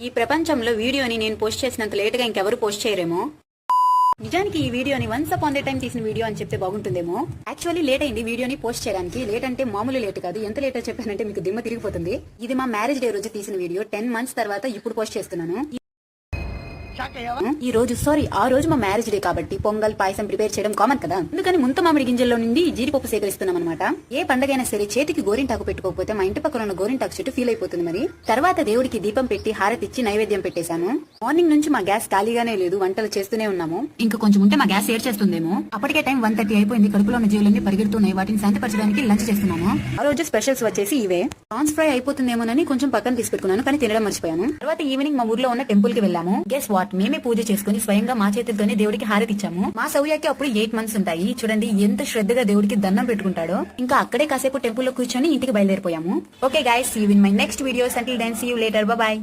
ఈ ప్రపంచంలో వీడియోని నేను పోస్ట్ చేసినంత లేట్ గా ఇంకెవరు పోస్ట్ చేయరేమో. నిజానికి ఈ వీడియోని వన్స్ అపాన్ ద టైం తీసిన వీడియో అని చెప్తే బాగుంటుందేమో. యాక్చువల్లీ లేట్ అయింది వీడియోని పోస్ట్ చేయడానికి. లేట్ అంటే మామూలు లేట్ కాదు, ఎంత లేట్ చెప్పానంటే మీకు దిమ్మ తిరిగిపోతుంది. ఇది మా మ్యారేజ్ డే రోజు తీసిన వీడియో. 10 months తర్వాత ఇప్పుడు పోస్ట్ చేస్తున్నాను. ఆ రోజు మా మ్యారేజ్ డే కాబట్టి పొంగల్ పాయసం ప్రిపేర్ చేయడం కామన్ కదా. అందుకని ముంత మామిడి గింజల్లో నుండి జీడిపప్పు సేకరిస్తున్నాం అనమాట. ఏ పండగైనా సరే చేతికి గోరింటాకు పెట్టుకోకపోతే మా ఇంటి పక్కన ఉన్న గోరింటాకు చెట్టు ఫీల్ అయిపోతుంది. మరి తర్వాత దేవుడికి దీపం పెట్టి హారతిచ్చి నైవేద్యం పెట్టేశాను. మార్నింగ్ నుంచి మా గ్యాస్ ఖాళీగానే లేదు, వంటలు చేస్తూనే ఉన్నాము. ఇంకా కొంచెం ఉంటే మా గ్యాస్ షేర్ చేస్తుందేమో. అప్పటికే టైం 1:30 అయిపోయింది. కడుపులో ఉన్న జీవులన్నీ పరిగెడుతున్నాయి. వాటిని శాంతిపరచడానికి లంచ్ చేస్తున్నాము. ఆ రోజు స్పెషల్స్ వచ్చేసి ఇవే. ప్రాన్స్ ఫ్రై అయిపోతుందేమోనని కొంచెం పక్కన తీసి పెట్టుకున్నాను, కానీ తినడం మర్చిపోయాను. తర్వాత ఈవినింగ్ మా ఊర్లో ఉన్న టెంపుల్ కి వెళ్ళాము. గెస్ వాట్, మేమే పూజ చేసుకుని స్వయంగా మా చేతులతోనే దేవుడికి హారతి ఇచ్చాము. మా సౌర్యకి అప్పుడు 8 months ఉంటాయి. చూడండి ఎంత శ్రద్ధగా దేవుడికి దండం పెట్టుకుంటాడో. ఇంకా అక్కడే కాసేపు టెంపుల్ లో కూర్చొని ఇంటికి బయలుదేరిపోయాము. Okay guys, see you in my next videos. Until then see you later, bye by.